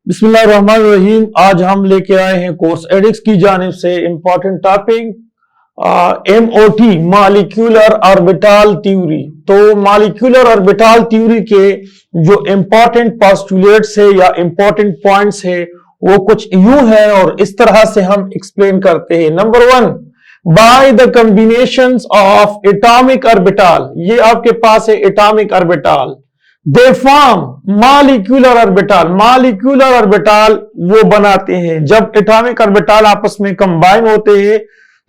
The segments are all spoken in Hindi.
बिस्मिल्लाहिर्रहमानिर्रहीम। आज हम लेके आए हैं कोर्स एडिक्स की जानिब से important topic MOT molecular orbital theory. तो मॉलिक्यूलर ऑर्बिटल थ्योरी के जो इंपॉर्टेंट पोस्टुलेट्स है या इंपॉर्टेंट पॉइंट्स है वो कुछ यूं है और इस तरह से हम एक्सप्लेन करते हैं। Number 1, by the combinations of atomic orbital. ये आपके पास है atomic orbital, they form molecular orbital. Molecular orbital वो बनाते हैं जब एटॉमिक ऑर्बिटल आपस में कंबाइन होते हैं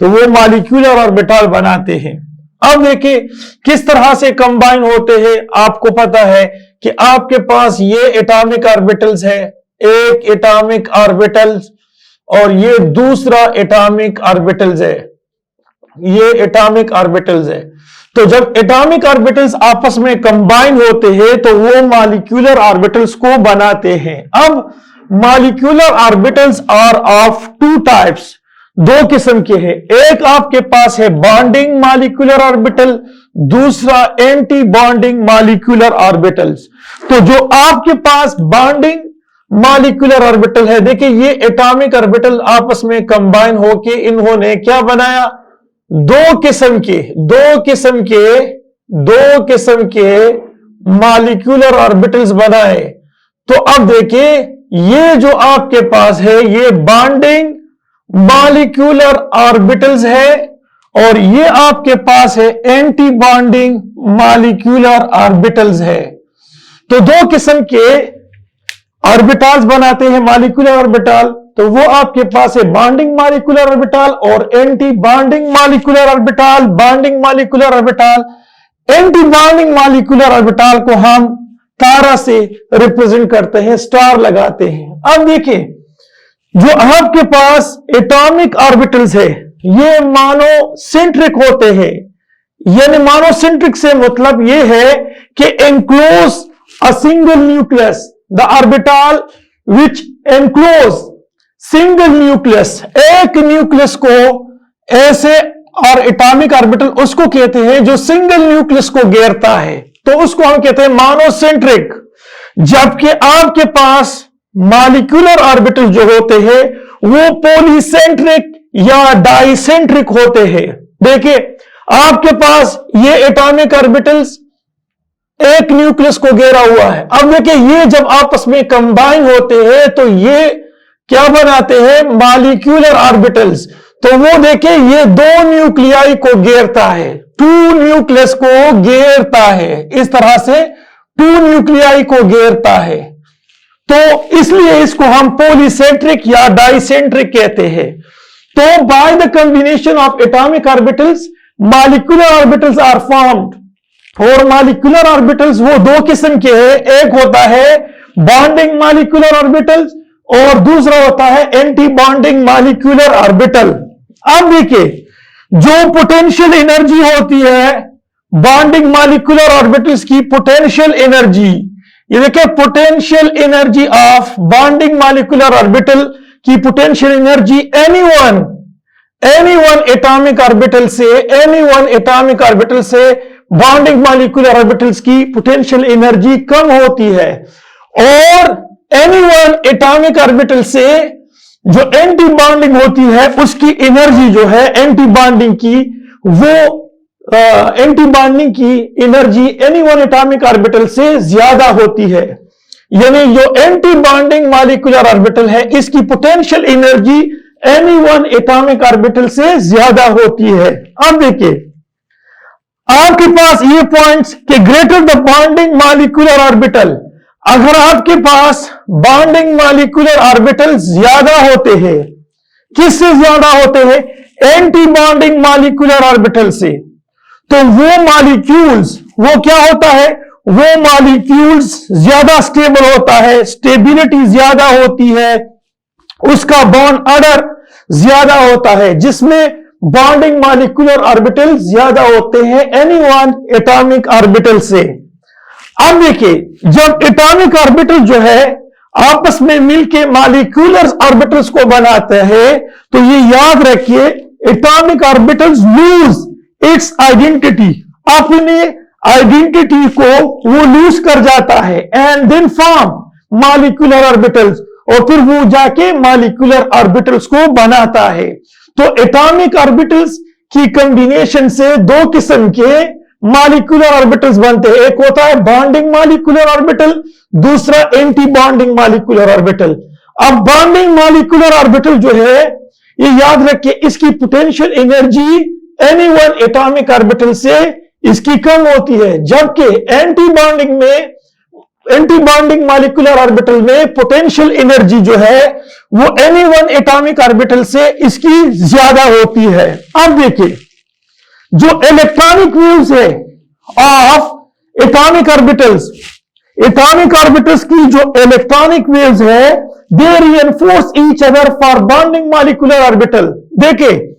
तो वो मॉलिक्यूलर ऑर्बिटल बनाते हैं। अब देखिए किस तरह से कंबाइन होते हैं। आपको पता है कि आपके पास ये एटॉमिक ऑर्बिटल्स है, एक एटॉमिक ऑर्बिटल्स और ये दूसरा एटॉमिक ऑर्बिटल्स है, ये एटॉमिक ऑर्बिटल्स है। तो जब एटॉमिक ऑर्बिटल्स आपस में कंबाइन होते हैं तो वो मॉलिक्यूलर ऑर्बिटल्स को बनाते हैं। अब molecular orbitals are of two types, दो किस्म के हैं। एक आपके पास है बॉन्डिंग मॉलिक्यूलर ऑर्बिटल, दूसरा एंटी बॉन्डिंग मॉलिक्यूलर ऑर्बिटल्स। तो जो आपके पास बॉन्डिंग मॉलिक्यूलर ऑर्बिटल है, देखिए ये एटॉमिक ऑर्बिटल आपस में कंबाइन होके इन्होंने क्या बनाया, दो किस्म के मॉलिक्यूलर ऑर्बिटल्स बनाए। तो अब देखिए ये जो आपके पास है ये बॉन्डिंग मॉलिक्यूलर ऑर्बिटल्स है और ये आपके पास है एंटी बॉन्डिंग मॉलिक्यूलर ऑर्बिटल्स है। तो दो किस्म के ऑर्बिटल्स बनाते हैं मॉलिक्यूलर ऑर्बिटल। तो वो आपके पास है बॉन्डिंग मॉलिक्यूलर ऑर्बिटल और anti bonding molecular orbital. Bonding molecular orbital, anti bonding molecular orbital को हम तारा से रिप्रेजेंट करते हैं, स्टार लगाते हैं। अब देखिए जो आपके पास एटॉमिक ऑर्बिटल्स है ये मोनोसेंट्रिक होते हैं। यानी मोनोसेंट्रिक से मतलब ये है कि enclose a single nucleus, the orbital which enclose single nucleus, एक न्यूक्लियस को ऐसे, और एटॉमिक ऑर्बिटल उसको कहते हैं जो सिंगल न्यूक्लियस को घेरता है, तो उसको हम कहते हैं मोनोसेंट्रिक। जबकि आपके पास मॉलिक्यूलर ऑर्बिटल जो होते हैं वो पॉलीसेंट्रिक या डाइसेंट्रिक होते हैं। देखिए आपके पास ये एटॉमिक ऑर्बिटल्स एक न्यूक्लियस को घेरा हुआ है। अब देखिए ये जब आपस में कंबाइन होते हैं तो ये क्या बनाते हैं, मॉलिक्यूलर ऑर्बिटल्स। तो वो देखिए ये दो न्यूक्लियाई को घेरता है, टू न्यूक्लियस को घेरता है, इस तरह से टू न्यूक्लियाई को घेरता है। तो इसलिए इसको हम पॉलीसेंट्रिक या डाइसेंट्रिक कहते हैं। तो by the combination of atomic orbitals molecular orbitals are formed. और मॉलिक्यूलर ऑर्बिटल्स वो दो किस्म के हैं, एक होता है बॉन्डिंग मॉलिक्यूलर ऑर्बिटल्स और दूसरा होता है एंटी बॉन्डिंग मॉलिक्यूलर ऑर्बिटल। अब देखिए जो पोटेंशियल एनर्जी होती है बॉन्डिंग मॉलिक्यूलर ऑर्बिटल्स की, पोटेंशियल एनर्जी, ये देखिए potential energy of bonding molecular orbital की potential energy any one atomic orbital से बॉन्डिंग मॉलिक्यूलर ऑर्बिटल्स की पोटेंशियल एनर्जी कम होती है। और एनी वन एटॉमिक ऑर्बिटल से जो एंटी बॉन्डिंग होती है उसकी एनर्जी जो है एंटी बॉन्डिंग की, वो एंटी बॉन्डिंग की energy any one atomic orbital से ज्यादा होती है। यानी जो एंटी बॉन्डिंग मॉलिक्यूलर ऑर्बिटल है इसकी potential energy any one atomic orbital से ज्यादा होती है। अब देखिए आपके पास ये पॉइंट्स कि greater the bonding molecular orbital, अगर आपके पास बॉन्डिंग मॉलिक्यूलर ऑर्बिटल ज्यादा होते हैं, किससे ज्यादा होते हैं, एंटी बॉन्डिंग मॉलिक्यूलर ऑर्बिटल से, तो वो मॉलिक्यूल्स, वो क्या होता है, वो मॉलिक्यूल्स ज्यादा स्टेबल होता है, स्टेबिलिटी ज्यादा होती है, उसका बॉन्ड ऑर्डर ज्यादा होता है, जिसमें बॉन्डिंग मॉलिक्यूलर ऑर्बिटल ज्यादा होते हैं एनी वन एटॉमिक ऑर्बिटल से। अब देखिए जब एटॉमिक ऑर्बिटल जो है आपस में मिलके मॉलिक्यूलर ऑर्बिटल्स को बनाते हैं तो ये याद रखिए atomic orbitals lose its identity, अपने आइडेंटिटी को वो लूज कर जाता है and then form molecular orbitals, और फिर वो जाके मॉलिक्यूलर ऑर्बिटल्स को बनाता है। तो एटॉमिक ऑर्बिटल्स की कॉम्बिनेशन से दो किस्म के मॉलिक्यूलर ऑर्बिटल्स बनते हैं। एक होता है बॉन्डिंग मॉलिक्यूलर ऑर्बिटल, दूसरा एंटी बॉन्डिंग मॉलिक्यूलर ऑर्बिटल। अब बॉन्डिंग मॉलिक्यूलर ऑर्बिटल जो है, ये याद रखिए, इसकी potential energy any one atomic orbital से इसकी कम होती है, जबकि एंटी बॉन्डिंग मॉलिक्यूलर ऑर्बिटल में पोटेंशियल एनर्जी जो है वो एनी वन एटॉमिक ऑर्बिटल से इसकी ज्यादा होती है। अब देखिए, जो इलेक्ट्रॉनिक वेव्स है ऑफ एटॉमिक ऑर्बिटल्स की जो इलेक्ट्रॉनिक वेव्स है, they reinforce each other for bonding molecular orbital. देखिए,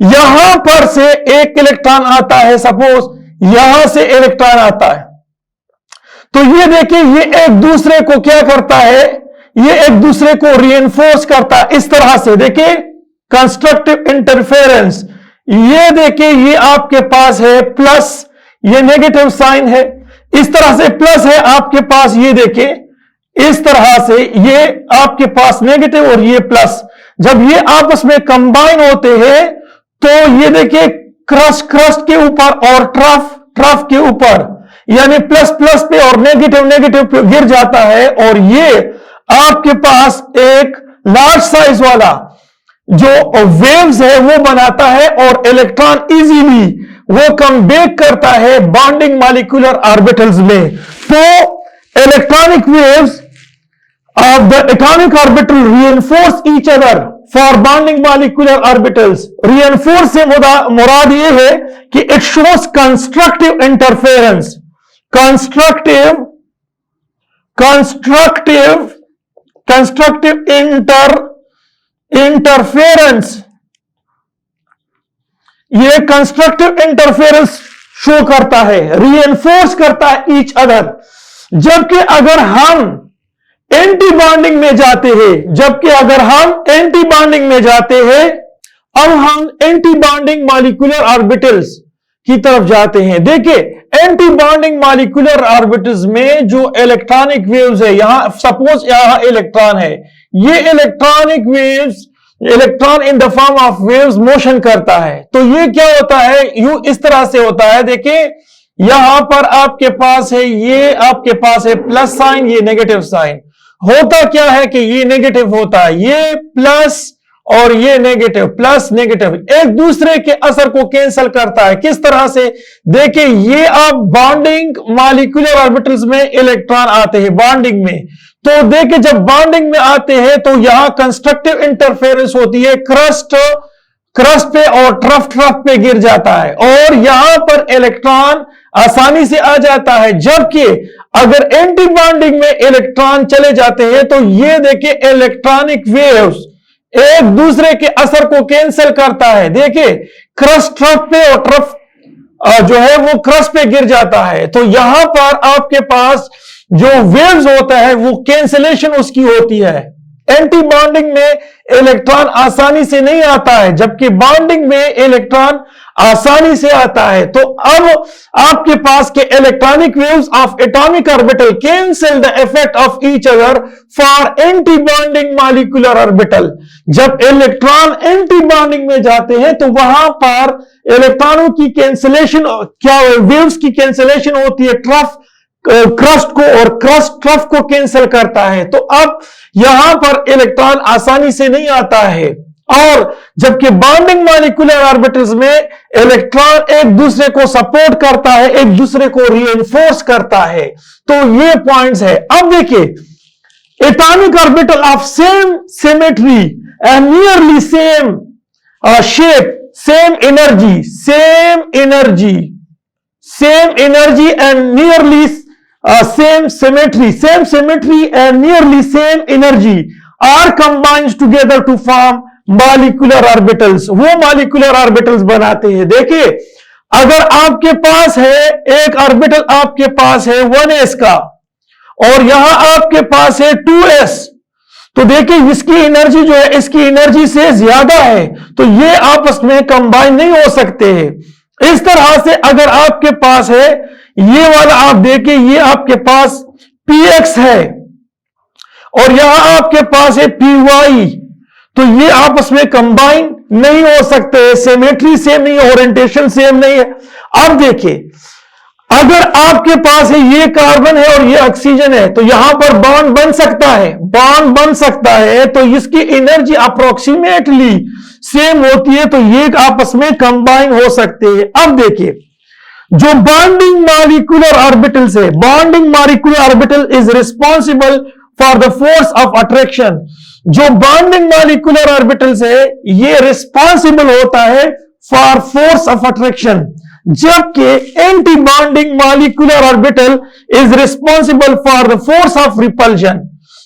यहां पर से एक इलेक्ट्रॉन आता है, सपोज यहां से इलेक्ट्रॉन आता है, तो ये देखिए, ये एक दूसरे को क्या करता है, ये एक दूसरे को रिइंफोर्स करता है इस तरह से। देखिए, कंस्ट्रक्टिव इंटरफेरेंस। ये देखिए, ये आपके पास है प्लस, ये नेगेटिव साइन है, इस तरह से प्लस है आपके पास, ये देखिए इस तरह से ये आपके पास नेगेटिव और ये प्लस। जब ये आपस में कंबाइन होते हैं तो ये देखिए क्रस्ट के ऊपर और ट्रफ के ऊपर, यानी प्लस प्लस पे और नेगेटिव पे गिर जाता है, और ये आपके पास एक लार्ज साइज वाला जो वेव्स है वो बनाता है, और इलेक्ट्रॉन इजीली वो कम बैक करता है बॉन्डिंग मॉलिक्यूलर ऑर्बिटल्स में। तो electronic waves of the atomic orbital reinforce each other for bonding molecular orbitals. Reinforce से मुराद ये है कि it shows constructive interference, constructive interference, ये कंस्ट्रक्टिव इंटरफेरेंस शो करता है, रिइंफोर्स करता है ईच अदर। जबकि अगर हम एंटी बॉन्डिंग में जाते हैं, अब हम एंटी बॉन्डिंग मॉलिक्यूलर ऑर्बिटल्स की तरफ जाते हैं। देखिए, एंटी बॉन्डिंग मॉलिक्यूलर ऑर्बिटल्स में जो इलेक्ट्रॉनिक वेव्स है, यहां सपोज यहां इलेक्ट्रॉन है, ये electronic waves, electron in the form of waves motion करता है। तो ये क्या होता है, यू इस तरह से होता है। देखिए, यहां पर आपके पास है, ये आपके पास है प्लस साइन, ये नेगेटिव साइन। होता क्या है कि ये नेगेटिव होता है, ये प्लस और ये नेगेटिव, प्लस नेगेटिव एक दूसरे के असर को कैंसिल करता है। किस तरह से, देखिए, ये आप बॉन्डिंग मॉलिक्यूलर ऑर्बिटल्स में इलेक्ट्रॉन आते हैं बॉन्डिंग में, तो देखिए जब बॉन्डिंग में आते हैं तो यहां कंस्ट्रक्टिव इंटरफेरेंस होती है, क्रस्ट पे और ट्रफ पे गिर जाता है, और यहां पर इलेक्ट्रॉन आसानी से आ जाता है। जबकि अगर एंटी बॉन्डिंग में इलेक्ट्रॉन चले जाते हैं तो ये देखिए इलेक्ट्रॉनिक वेव्स एक दूसरे के असर को कैंसिल करता है। देखिए, क्रस्ट ट्रफ पे और ट्रफ जो है वो क्रस्ट पे गिर जाता है, तो यहां पर आपके पास जो वेव्स होता है वो कैंसिलेशन उसकी होती है। एंटी बॉन्डिंग में इलेक्ट्रॉन आसानी से नहीं आता है, जबकि बॉन्डिंग में इलेक्ट्रॉन आसानी से आता है। तो अब आपके पास के electronic waves of atomic orbital cancel the effect of each other for anti bonding molecular orbital. जब इलेक्ट्रॉन एंटी बॉन्डिंग में जाते हैं तो वहां पर इलेक्ट्रॉनों की कैंसिलेशन, क्या वेव्स की कैंसिलेशन होती है क्रस्ट को, और क्रस्ट ट्रफ को कैंसिल करता है। तो अब यहां पर इलेक्ट्रॉन आसानी से नहीं आता है, और जबकि बॉन्डिंग मॉलिक्यूलर ऑर्बिटल्स में इलेक्ट्रॉन एक दूसरे को सपोर्ट करता है, एक दूसरे को रिइंफोर्स करता है। तो ये पॉइंट्स है। अब देखिए, atomic orbital of same symmetry and nearly same shape, same energy and nearly same symmetry and nearly same energy are combined together to form molecular orbitals। वो molecular orbitals बनाते हैं। देखिए, अगर आपके पास है एक ऑर्बिटल, आपके पास है 1s का, और यहां आपके पास है 2s, तो देखिए इसकी एनर्जी जो है इसकी एनर्जी से ज्यादा है, तो ये आपस में कंबाइन नहीं हो सकते हैं। इस तरह से अगर आपके पास है ये वाला, आप देखिए ये आपके पास px है और यहां आपके पास है py, तो ये आपस में कंबाइन नहीं हो सकते, सिमेट्री सेम नहीं है, ओरिएंटेशन सेम नहीं है। अब देखिए, अगर आपके पास है ये कार्बन है और ये ऑक्सीजन है, तो यहां पर बॉन्ड बन सकता है, बॉन्ड बन सकता है, तो इसकी एनर्जी अप्रोक्सीमेटली सेम होती है, तो ये आपस में कंबाइन हो सकते हैं। अब देखिए, जो बॉन्डिंग मॉलिक्यूलर ऑर्बिटल्स है, bonding molecular orbital is responsible for the force of attraction. जो बॉन्डिंग मॉलिक्यूलर ऑर्बिटल्स है, ये रिस्पॉन्सिबल होता है फॉर फोर्स ऑफ अट्रैक्शन, जबकि anti bonding molecular orbital is responsible for the force of repulsion.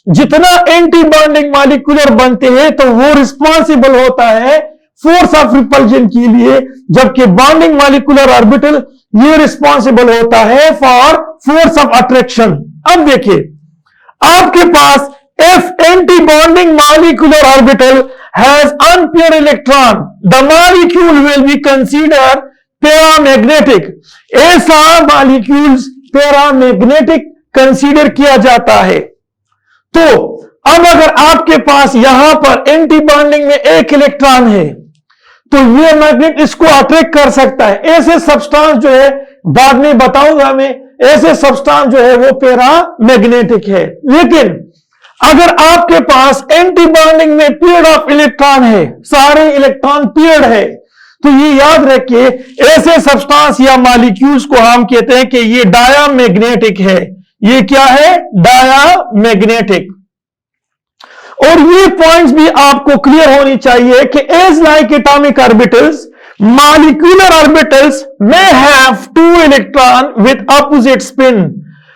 जितना एंटी बॉन्डिंग मॉलिक्यूलर बनते हैं, तो वो रिस्पॉन्सिबल होता है फोर्स ऑफ रिपल्जन के लिए, जबकि बॉन्डिंग मॉलिक्यूलर ऑर्बिटल ये रिस्पॉन्सिबल होता है फॉर फोर्स ऑफ अट्रैक्शन। अब देखिए, आपके पास if anti-bonding molecular orbital has unpaired electron, the molecule will be considered paramagnetic। ऐसा मॉलिक्यूल्स पैरामैग्नेटिक कंसीडर किया जाता है। तो अब अगर आपके पास यहां पर एंटी बॉन्डिंग में एक इलेक्ट्रॉन है, तो ये मैग्नेट इसको अट्रैक्ट कर सकता है। ऐसे सब्सटेंस जो है, बाद में बताऊंगा मैं, ऐसे सब्सटेंस जो है वो पैरामैग्नेटिक है। लेकिन अगर आपके पास एंटी बॉन्डिंग में पेयर ऑफ इलेक्ट्रॉन है, सारे इलेक्ट्रॉन पेयर्ड है, तो ये याद रखिए, ऐसे सब्सटेंस या मॉलिक्यूल्स को हम कहते हैं कि ये डायामैग्नेटिक है। ये क्या है? डायामैग्नेटिक। और ये पॉइंट्स भी आपको क्लियर होनी चाहिए कि as like atomic orbitals, molecular orbitals may have two electron with opposite spin।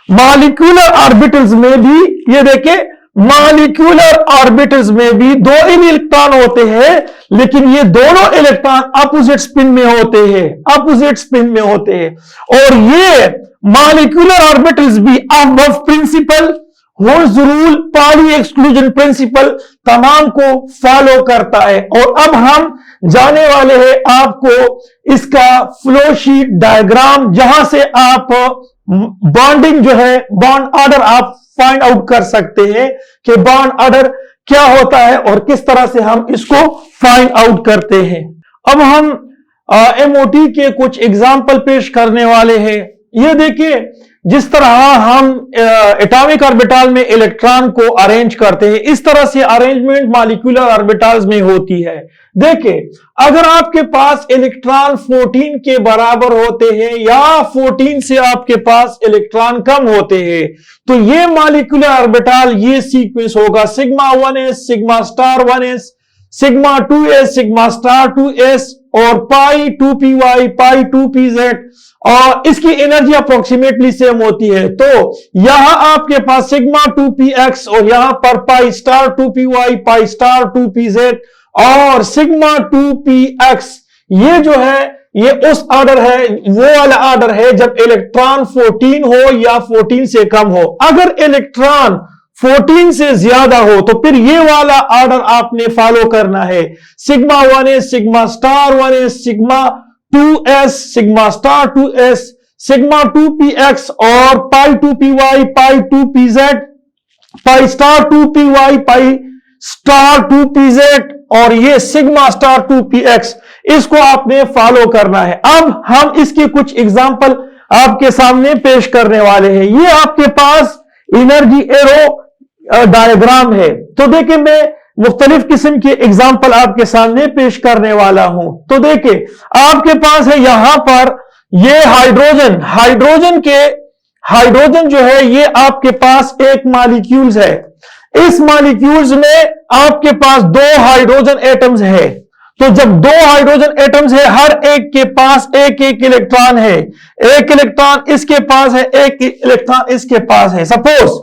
Molecular orbitals में भी, ये देखें, मॉलिक्यूलर ऑर्बिटल्स में भी दो इलेक्ट्रॉन होते हैं, लेकिन ये दोनों इलेक्ट्रॉन अपोजिट स्पिन में होते हैं, अपोजिट स्पिन में होते हैं। और ये मॉलिक्यूलर ऑर्बिटल्स भी अबव प्रिंसिपल, होल्स रूल, पाली एक्सक्लूजन प्रिंसिपल तमाम को फॉलो करता है। और अब हम जाने वाले हैं आपको इसका फ्लो शीट डायग्राम, जहां से आप बॉन्डिंग जो है, बॉन्ड ऑर्डर आप फाइंड आउट कर सकते हैं कि बॉन्ड ऑर्डर क्या होता है और किस तरह से हम इसको फाइंड आउट करते हैं। अब हम एमओटी के कुछ एग्जाम्पल पेश करने वाले हैं। ये देखिए, जिस तरह हम एटॉमिक ऑर्बिटल में इलेक्ट्रॉन को अरेंज करते हैं, इस तरह से अरेंजमेंट मॉलिक्यूलर ऑर्बिटल्स में होती है। देखिए, अगर आपके पास इलेक्ट्रॉन 14 के बराबर होते हैं या 14 से आपके पास इलेक्ट्रॉन कम होते हैं, तो ये मॉलिक्यूलर ऑर्बिटल ये सीक्वेंस होगा, sigma 1s, sigma star 1s, sigma 2s, sigma star 2s और पाई 2py, पाई 2pz, और इसकी एनर्जी अप्रोक्सीमेटली सेम होती है। तो यहां आपके पास सिग्मा 2px और यहां पर pi star 2py, pi star 2pz और सिग्मा 2px, ये जो है ये उस ऑर्डर है, वो वाला ऑर्डर है जब इलेक्ट्रॉन 14 हो या 14 से कम हो। अगर इलेक्ट्रॉन 14 से ज्यादा हो तो फिर ये वाला ऑर्डर आपने फॉलो करना है, sigma 1s, sigma star 1s, sigma 2s, sigma star 2s, sigma 2px और पाई 2py, पाई 2pz, pi star 2py, pi star 2pz और ये सिग्मा स्टार 2px, इसको आपने फॉलो करना है। अब हम इसके कुछ एग्जाम्पल आपके सामने पेश करने वाले हैं। ये आपके पास एनर्जी एरो डायग्राम है। तो देखिए, मैं मुख्तलिफ किस्म के एग्जाम्पल आपके सामने पेश करने वाला हूं। तो देखिए, आपके पास है यहां पर ये हाइड्रोजन, हाइड्रोजन जो है ये आपके पास एक मॉलिक्यूल्स है। इस मॉलिक्यूल्स में आपके पास दो हाइड्रोजन एटम्स है। तो जब दो हाइड्रोजन एटम्स है, हर एक के पास एक एक इलेक्ट्रॉन है, एक इलेक्ट्रॉन इसके पास है, एक इलेक्ट्रॉन इसके पास है। सपोज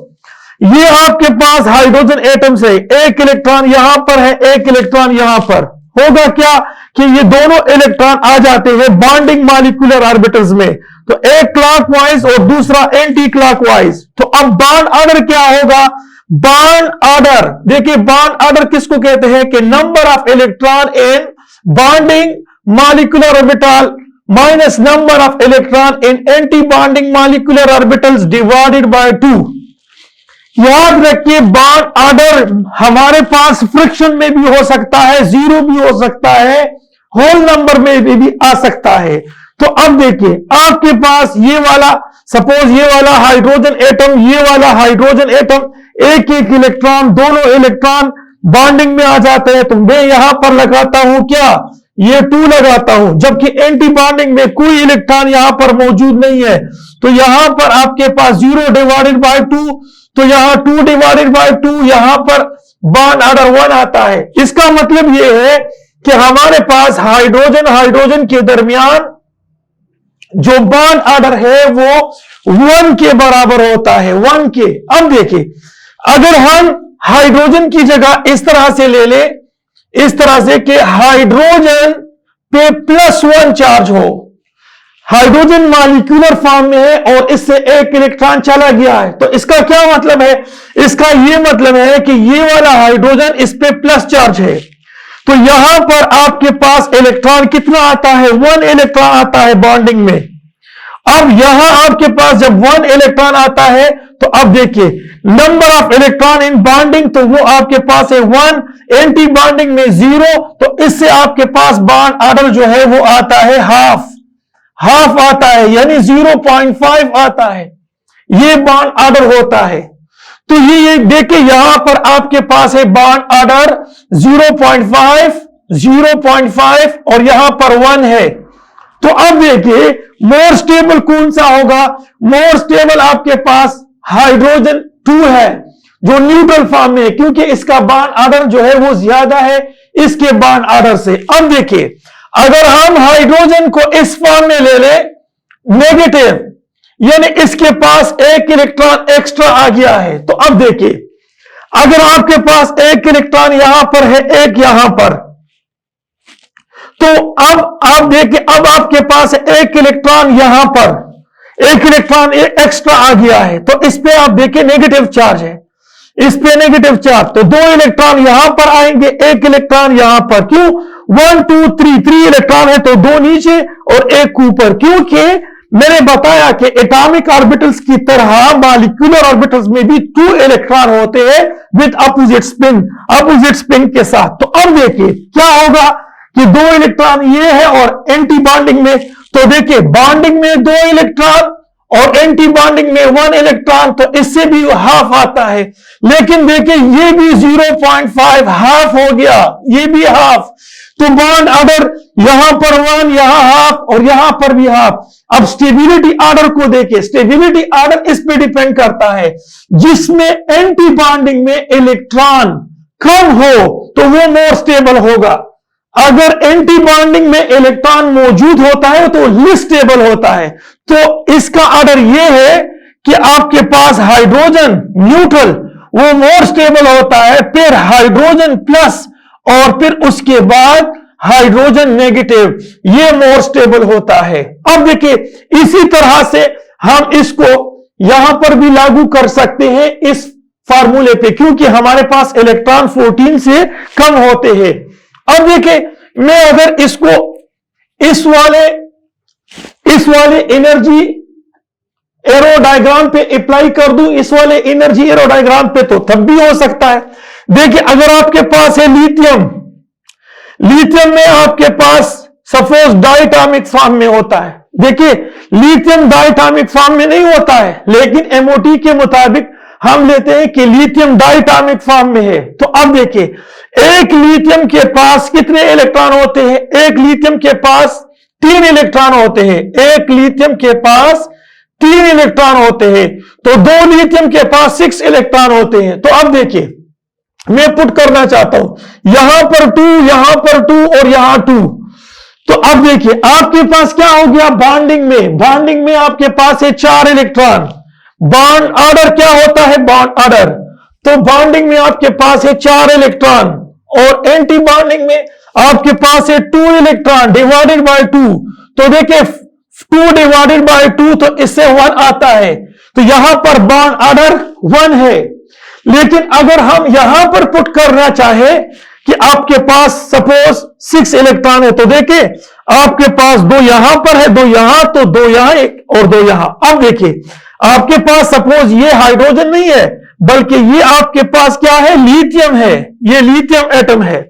ये आपके पास हाइड्रोजन एटम्स है, एक इलेक्ट्रॉन यहां पर है, एक इलेक्ट्रॉन यहां पर, होगा क्या कि ये दोनों इलेक्ट्रॉन आ जाते हैं बॉन्डिंग मॉलिक्यूलर ऑर्बिटल्स में, तो एक क्लॉकवाइज और दूसरा एंटी क्लॉकवाइज। तो अब बॉन्ड ऑर्डर क्या होगा? बॉन्ड ऑर्डर, देखिए बॉन्ड ऑर्डर किसको कहते हैं कि number of electron in bonding molecular orbital minus number of electron in anti bonding molecular orbitals divided by 2। याद रखिए बॉन्ड ऑर्डर हमारे पास फ्रिक्शन में भी हो सकता है, जीरो भी हो सकता है, होल नंबर में भी आ सकता है। तो अब देखिए आपके पास ये वाला, सपोज ये वाला हाइड्रोजन एटम, ये वाला हाइड्रोजन एटम, एक एक इलेक्ट्रॉन, दोनों इलेक्ट्रॉन बॉन्डिंग में आ जाते हैं। तो मैं यहां पर लगाता हूं क्या, ये 2 लगाता हूं, जबकि एंटी बॉन्डिंग में कोई इलेक्ट्रॉन यहां पर मौजूद नहीं है। तो यहां पर आपके पास 0 डिवाइडेड बाय 2, तो यहां 2 डिवाइडेड बाय 2, यहां पर बॉन्ड ऑर्डर 1 आता है। इसका मतलब यह है कि हमारे पास हाइड्रोजन हाइड्रोजन के दरमियान जो बॉन्ड ऑर्डर है वो 1 के बराबर होता है, 1 के। अब देखिए अगर हम हाइड्रोजन की जगह इस तरह से ले ले, इस तरह से कि हाइड्रोजन पे +1 चार्ज हो, हाइड्रोजन मॉलिक्यूलर फॉर्म में है और इससे एक इलेक्ट्रॉन चला गया है, तो इसका क्या मतलब है, इसका यह मतलब है कि ये वाला हाइड्रोजन इस पे प्लस चार्ज है। तो यहां पर आपके पास इलेक्ट्रॉन कितना आता है, 1 इलेक्ट्रॉन आता है बॉन्डिंग में। अब यहां आपके पास जब 1 इलेक्ट्रॉन आता है तो अब देखिए number of electron in bonding, तो वो आपके पास है 1, एंटी बॉन्डिंग में 0, तो इससे आपके पास बॉन्ड ऑर्डर जो है वो आता है हाफ आता है, यानी 0.5 आता है, ये बॉन्ड ऑर्डर होता है। तो ये देखिए यहां पर आपके पास है बॉन्ड ऑर्डर 0.5 और यहां पर 1 है। तो अब देखिए मोर स्टेबल कौन सा होगा, मोर स्टेबल आपके पास हाइड्रोजन 2 है जो न्यूट्रल फॉर्म में है, क्योंकि इसका बॉन्ड ऑर्डर जो है वो ज्यादा है इसके बॉन्ड ऑर्डर से। अब देखिए अगर हम हाइड्रोजन को इस फॉर्म में ले ले नेगेटिव, यानी इसके पास एक इलेक्ट्रॉन एक्स्ट्रा आ गया है, तो अब देखिए अगर आपके पास एक इलेक्ट्रॉन यहां पर है, एक यहां पर, तो अब आप देखिए अब आपके पास एक इलेक्ट्रॉन यहां पर, एक इलेक्ट्रॉन एक्स्ट्रा आ गया है, तो इस पे आप देखिए नेगेटिव चार्ज है, इस पे नेगेटिव चार्ज, तो 2 इलेक्ट्रॉन यहां पर आएंगे, एक इलेक्ट्रॉन यहां पर। क्यों 1 2 3 इलेक्ट्रॉन है, तो 2 नीचे और एक ऊपर, क्योंकि मैंने बताया कि एटॉमिक ऑर्बिटल्स की तरह मॉलिक्यूलर ऑर्बिटल्स में भी 2 इलेक्ट्रॉन होते हैं विद अपोजिट स्पिन के साथ। तो अब देखिए क्या होगा कि 2 इलेक्ट्रॉन ये है और एंटी बॉन्डिंग में, तो देखिए बॉन्डिंग में 2 इलेक्ट्रॉन और एंटी बॉन्डिंग में 1 इलेक्ट्रॉन, तो इससे भी हाफ आता है। लेकिन देखिए ये भी 0.5 हाफ हो गया, ये भी हाफ, तो बॉन्ड ऑर्डर यहां पर 1, यहां हाफ और यहां पर भी हाफ। अब स्टेबिलिटी ऑर्डर को देखिए, स्टेबिलिटी ऑर्डर इस पे डिपेंड करता है, जिसमें एंटी बॉन्डिंग में इलेक्ट्रॉन कम हो तो वो मोर स्टेबल होगा, अगर एंटी बॉन्डिंग में इलेक्ट्रॉन मौजूद होता है तो लेस स्टेबल होता है। तो इसका ऑर्डर यह है कि आपके पास हाइड्रोजन न्यूट्रल वो मोर स्टेबल होता है, फिर हाइड्रोजन प्लस और फिर उसके बाद हाइड्रोजन नेगेटिव, ये मोर स्टेबल होता है। अब देखिए इसी तरह से हम इसको यहां पर भी लागू कर सकते हैं इस फार्मूले पे, क्योंकि हमारे पास इलेक्ट्रॉन 14 से कम होते हैं। अब देखिए मैं अगर इसको इस वाले एनर्जी एरो डायग्राम पे अप्लाई कर दूं, इस वाले एनर्जी एरो डायग्राम पे, तो तब भी हो सकता है। देखिए अगर आपके पास है लिथियम में आपके पास सपोज डायटॉमिक फॉर्म में होता है, देखिए लिथियम डायटॉमिक फॉर्म में नहीं होता है, लेकिन एमओटी के मुताबिक हम लेते हैं कि लिथियम डायटॉमिक फॉर्म में है। तो अब देखिए एक लिथियम के पास कितने इलेक्ट्रॉन होते हैं, एक लिथियम के पास 3 इलेक्ट्रॉन होते हैं, एक लिथियम के पास 3 इलेक्ट्रॉन होते हैं, तो 2 लिथियम के पास 6 इलेक्ट्रॉन होते हैं। तो अब देखिए मैं पुट करना चाहता हूं यहां पर 2, यहां पर 2 और यहां 2, तो अब देखिए आपके पास क्या हो गया, बॉन्डिंग में आपके पास है 4 इलेक्ट्रॉन। बॉन्ड ऑर्डर क्या होता है, बॉन्ड ऑर्डर, तो बॉन्डिंग में आपके पास है 4 इलेक्ट्रॉन और एंटी बॉन्डिंग में आपके पास है 2 इलेक्ट्रॉन डिवाइडेड बाय 2, तो देखिए 2 डिवाइडेड बाय 2, तो इससे 1 आता है, तो यहां पर बॉन्ड ऑर्डर 1 है। लेकिन अगर हम यहां पर पुट करना चाहे कि आपके पास सपोज 6 इलेक्ट्रॉन है, तो देखिए आपके पास 2 यहां पर है, 2 यहां, तो 2 यहां और 2 यहां। अब देखिए आपके पास सपोज ये हाइड्रोजन नहीं है, बल्कि ये आपके पास क्या है, लिथियम है, ये लिथियम एटम है।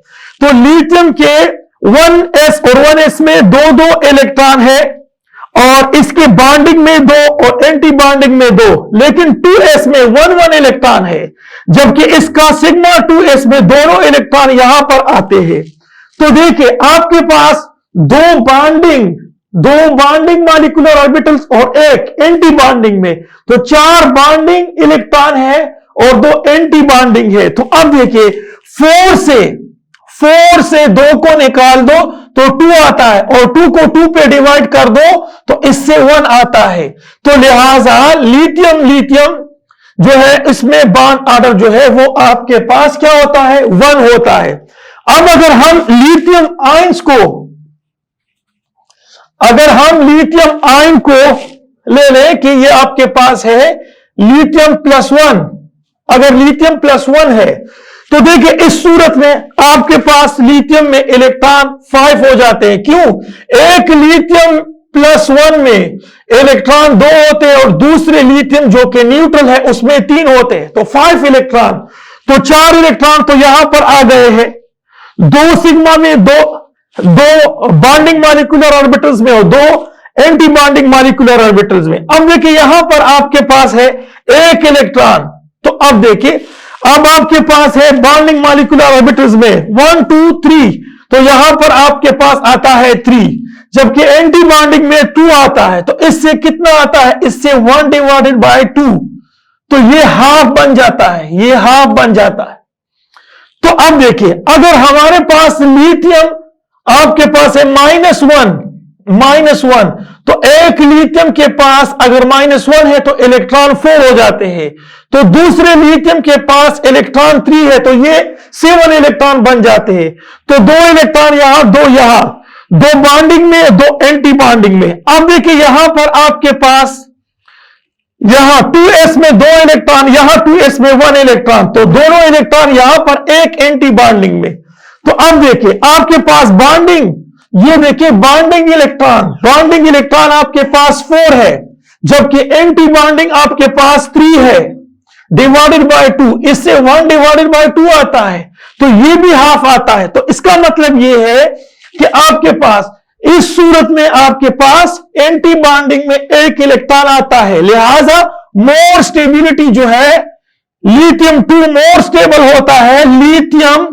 तो लिथियम के 1s और 1s में दो दो इलेक्ट्रॉन है, और इसके बॉन्डिंग में 2 और एंटी बॉन्डिंग में 2, लेकिन 2s में 1 इलेक्ट्रॉन है, जबकि इसका सिग्मा 2s में दोनों इलेक्ट्रॉन यहां पर आते हैं। तो देखिए आपके पास दो बॉन्डिंग मॉलिक्यूलर ऑर्बिटल्स और एक एंटी बॉन्डिंग में, तो 4 बॉन्डिंग इलेक्ट्रॉन है और 2 एंटी बॉन्डिंग है। तो अब देखिए 4 से 2 को निकाल दो तो 2 आता है, और 2 को 2 पे डिवाइड कर दो तो इससे 1 आता है। तो लिहाजा लिथियम जो है इसमें बॉन्ड ऑर्डर जो है वो आपके पास क्या होता है, 1 होता है। अब अगर हम लिथियम आयन को ले लें कि ये आपके पास है लिथियम +1, अगर लिथियम +1 है तो देखिए इस सूरत में आपके पास लिथियम में इलेक्ट्रॉन 5 हो जाते हैं। क्यों? एक लिथियम +1 में इलेक्ट्रॉन 2 होते हैं और दूसरे लिथियम जो कि न्यूट्रल है उसमें 3 होते हैं, तो 5 इलेक्ट्रॉन, तो 4 इलेक्ट्रॉन तो यहां पर आ गए हैं। 2 सिग्मा में दो बॉन्डिंग मॉलिक्यूलर ऑर्बिटल्स में और 2 एंटी बॉन्डिंग मॉलिक्यूलर ऑर्बिटल्स में। अब देखिए यहां पर आपके पास है 1 इलेक्ट्रॉन, तो अब देखिए अब आपके पास है बॉन्डिंग मॉलिक्यूलर ऑर्बिटल्स में 1 2 3, तो यहां पर आपके पास आता है 3, जबकि एंटी बॉन्डिंग में 2 आता है। तो इससे कितना आता है, इससे 1/2, तो ये हाफ बन जाता है, तो अब देखिए अगर हमारे पास लिथियम आपके पास है -1, तो एक लिथियम के पास अगर -1 है तो इलेक्ट्रॉन 4 हो जाते हैं, तो दूसरे लिथियम के पास इलेक्ट्रॉन 3 है तो ये 7 इलेक्ट्रॉन बन जाते हैं। तो 2 इलेक्ट्रॉन यहां, 2 यहां, 2 बॉन्डिंग में, 2 एंटी बॉन्डिंग में। अब देखिए यहां पर आपके पास यहां 2s में 2 इलेक्ट्रॉन, यहां 2s में 1 इलेक्ट्रॉन, तो दोनों इलेक्ट्रॉन यहां पर एक एंटी बॉन्डिंग में। तो अब देखिए आपके पास बॉन्डिंग, ये देखिए बॉन्डिंग इलेक्ट्रॉन आपके पास 4 है, जबकि एंटी बॉन्डिंग आपके पास 3 है, डिवाइडेड बाय 2, इससे 1/2 आता है, तो ये भी हाफ आता है। तो इसका मतलब ये है कि आपके पास इस सूरत में आपके पास एंटी बॉन्डिंग में 1 इलेक्ट्रॉन आता है, लिहाजा मोर स्टेबिलिटी जो है लिथियम 2 मोर स्टेबल होता है लिथियम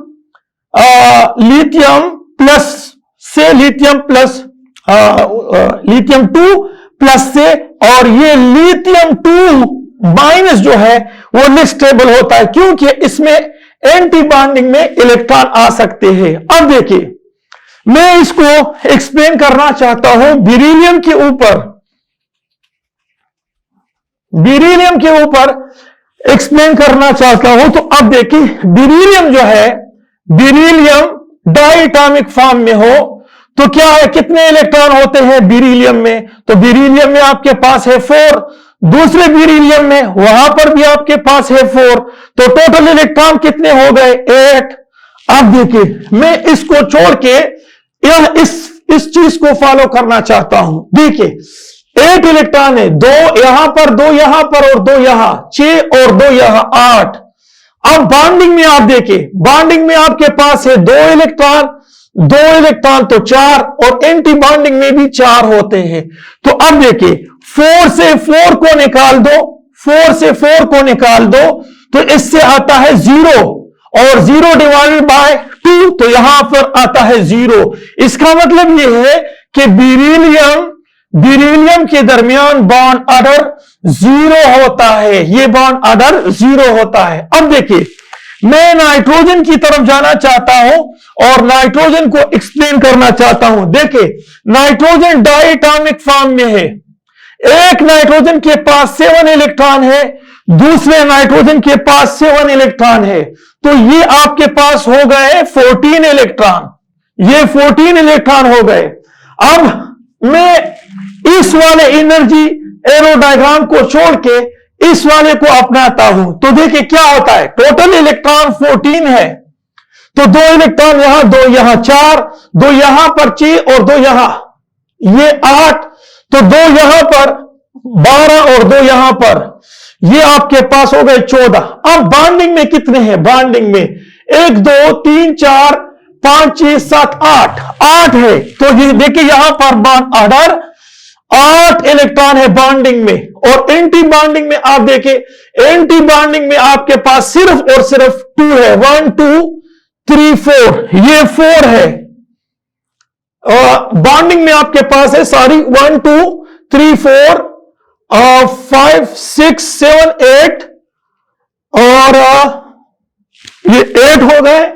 लिथियम 2 प्लस से, और ये लिथियम 2- जो है वो लेस स्टेबल होता है, क्योंकि इसमें एंटी बॉन्डिंग में इलेक्ट्रॉन आ सकते हैं। अब देखिए मैं इसको एक्सप्लेन करना चाहता हूं बेरिलियम के ऊपर एक्सप्लेन करना चाहता हूं। तो अब देखिए बेरिलियम जो है, बेरिलियम डायटॉमिक फॉर्म में हो तो क्या है, कितने इलेक्ट्रॉन होते हैं बेरिलियम में, तो बेरिलियम में आपके पास है 4, दूसरे बेरिलियम में वहां पर भी आपके पास है 4, तो टोटल इलेक्ट्रॉन कितने हो गए, 8। अब देखिए मैं इसको छोड़ के इस चीज को फॉलो करना चाहता हूं। देखिए 8 इलेक्ट्रॉन है, 2 यहां पर, 2 यहां पर और 2 यहां, 6 और 2 यहां, 8। अब बॉन्डिंग में आप देखिए, बॉन्डिंग में आपके पास है 2 इलेक्ट्रॉन तो 4, और एंटी बॉन्डिंग में भी 4 होते हैं। तो अब देखिए 4 से 4 को निकाल दो तो इससे आता है 0, और 0 डिवाइडेड बाय 2, तो यहां पर आता है 0। इसका मतलब यह है कि बेरिलियम के दरमियान बॉन्ड ऑर्डर 0 होता है, ये बॉन्ड ऑर्डर 0 होता है। अब देखिए मैं नाइट्रोजन की तरफ जाना चाहता हूं और नाइट्रोजन को एक्सप्लेन करना चाहता हूं। देखिए नाइट्रोजन डायटॉमिक फॉर्म में है, एक नाइट्रोजन के पास 7 इलेक्ट्रॉन है, दूसरे नाइट्रोजन के पास 7 इलेक्ट्रॉन है, तो ये आपके पास हो गए 14 इलेक्ट्रॉन, ये 14 इलेक्ट्रॉन हो गए। अब मैं इस वाले एनर्जी एरो डायग्राम को छोड़ के इस वाले को अपनाता हूं, तो देखिए क्या होता है, टोटल इलेक्ट्रॉन 14 है, तो 2 इलेक्ट्रॉन यहां, 2 यहां, 4, 2 यहां पर 6 और 2 यहां, ये 8, तो 2 यहां पर 12 और 2 यहां पर, ये आपके पास हो गए 14। अब बॉन्डिंग में कितने हैं? बॉन्डिंग में 1 2 3 4 5 6 7 8 है। तो ये देखिए यहां पर बॉन्ड ऑर्डर 8 इलेक्ट्रॉन है बॉन्डिंग में। और एंटी बॉन्डिंग में आप देखें, एंटी बॉन्डिंग में आपके पास सिर्फ और सिर्फ 2 है। 1 2 3 4, ये 4 है। बॉन्डिंग में आपके पास है 1 2 3 4 5 6 7 8 और ये 8 हो गए।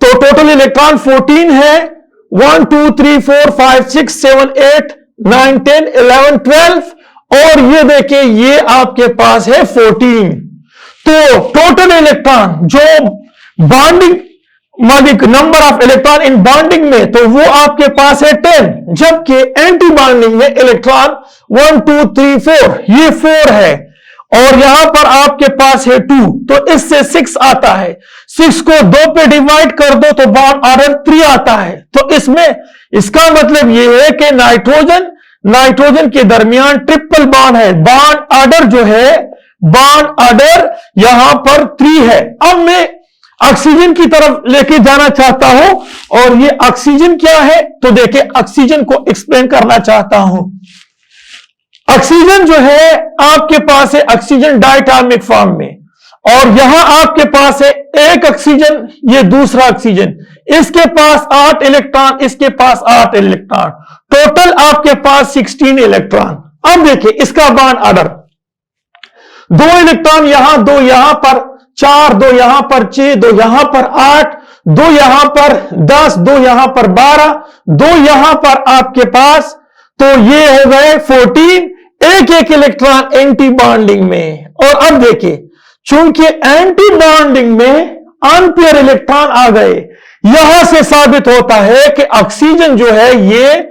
तो टोटल इलेक्ट्रॉन 14 है। 1 2 3 4 5 6 7 8 9 10 11 12 और ये देखिए ये आपके पास है 14। तो टोटल इलेक्ट्रॉन जो बॉन्डिंग मालिक number of electron in bonding में, तो वो आपके पास है 10, जबकि एंटी बॉन्डिंग में इलेक्ट्रॉन 1 2 3 4, ये 4 है और यहां पर आपके पास है 2, तो इससे 6 आता है। 6 को 2 पे डिवाइड कर दो तो बॉन्ड ऑर्डर 3 आता है। तो इसमें इसका मतलब यह है कि नाइट्रोजन के दरमियान ट्रिपल बॉन्ड है। बॉन्ड ऑर्डर जो है, बॉन्ड ऑर्डर यहां पर 3 है। अब मैं ऑक्सीजन की तरफ लेके जाना चाहता हूं और ये ऑक्सीजन क्या है, तो देखिए ऑक्सीजन को एक्सप्लेन करना चाहता हूं। ऑक्सीजन जो है आपके पास है ऑक्सीजन डायटोमिक फॉर्म में और यहां आपके पास है एक ऑक्सीजन, ये दूसरा ऑक्सीजन, इसके पास 8 इलेक्ट्रॉन, इसके पास 8 इलेक्ट्रॉन, टोटल आपके पास 16 इलेक्ट्रॉन। अब देखिए इसका बॉन्ड ऑर्डर, 2 इलेक्ट्रॉन यहां, 2 यहां पर, 4, 2 यहां पर, 6, 2 यहां पर, 8, 2 यहां पर, 10, 2 यहां पर, 12, 2 यहां पर आपके पास, तो ये हो गए 14। एक इलेक्ट्रॉन एंटी बॉन्डिंग में। और अब देखिए चूंकि एंटी बॉन्डिंग में अनपेयर इलेक्ट्रॉन आ गए, यहां से साबित होता है कि ऑक्सीजन जो है ये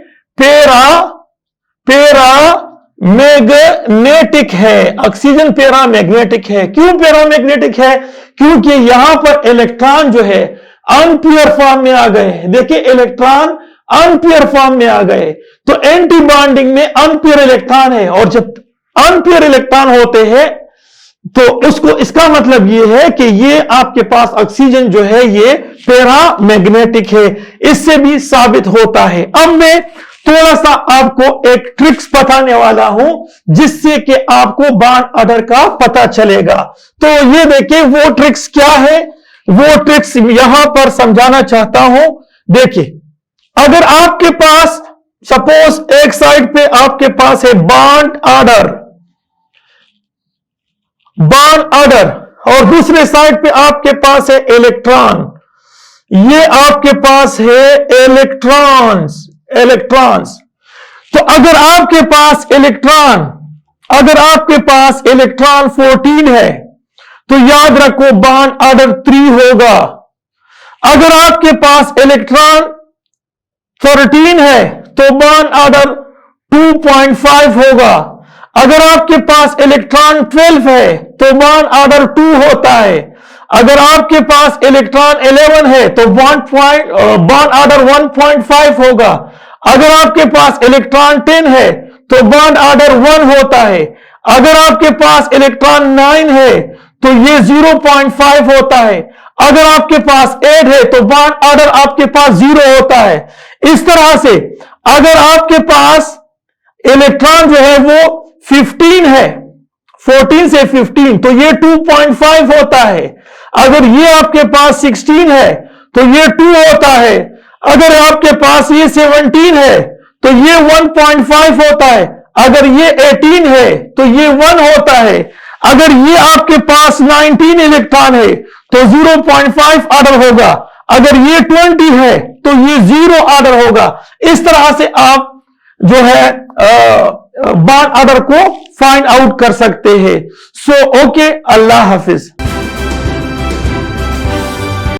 मैग्नेटिक है। ऑक्सीजन पैरामैग्नेटिक है। क्यों पैरामैग्नेटिक है? क्योंकि यहां पर इलेक्ट्रॉन जो है अनपेयर फॉर्म में आ गए। देखिए इलेक्ट्रॉन अनपेयर फॉर्म में आ गए, तो एंटी बॉन्डिंग में अनपेयर इलेक्ट्रॉन है और जब अनपेयर इलेक्ट्रॉन होते हैं तो उसको, इसका मतलब यह है कि ये आपके पास ऑक्सीजन जो है ये पैरामैग्नेटिक है। इससे भी साबित होता है। अब मैं थोड़ा सा आपको एक ट्रिक्स बताने वाला हूं जिससे कि आपको बॉन्ड ऑर्डर का पता चलेगा। तो ये देखिए वो ट्रिक्स क्या है, वो ट्रिक्स यहां पर समझाना चाहता हूं। देखिए अगर आपके पास सपोज एक साइड पे आपके पास है बॉन्ड ऑर्डर और दूसरे साइड पे आपके पास है इलेक्ट्रॉन, ये आपके पास है इलेक्ट्रॉन्स। तो अगर आपके पास इलेक्ट्रॉन 14 है तो याद रखो बॉन्ड ऑर्डर 3 होगा। अगर आपके पास इलेक्ट्रॉन 13 है तो बॉन्ड ऑर्डर 2.5 होगा। अगर आपके पास इलेक्ट्रॉन 12 है तो बॉन्ड ऑर्डर 2 होता है। अगर आपके पास इलेक्ट्रॉन 11 है तो बॉन्ड ऑर्डर 1.5 होगा। अगर आपके पास इलेक्ट्रॉन 10 है तो बॉन्ड ऑर्डर 1 होता है। अगर आपके पास इलेक्ट्रॉन 9 है तो ये 0.5 होता है। अगर आपके पास 8 है तो बॉन्ड ऑर्डर आपके पास 0 होता है। इस तरह से अगर आपके पास इलेक्ट्रॉन जो है वो 15 है, 14 से 15, तो ये 2.5 होता है। अगर ये आपके पास 16 है तो ये 2 होता है। अगर आपके पास ये 17 है तो ये 1.5 होता है। अगर ये 18 है तो ये 1 होता है। अगर ये आपके पास 19 इलेक्ट्रॉन है तो 0.5 ऑर्डर होगा। अगर ये 20 है तो ये 0 ऑर्डर होगा। इस तरह से आप जो है बॉन्ड ऑर्डर को फाइंड आउट कर सकते हैं। सो ओके, अल्लाह हाफिज।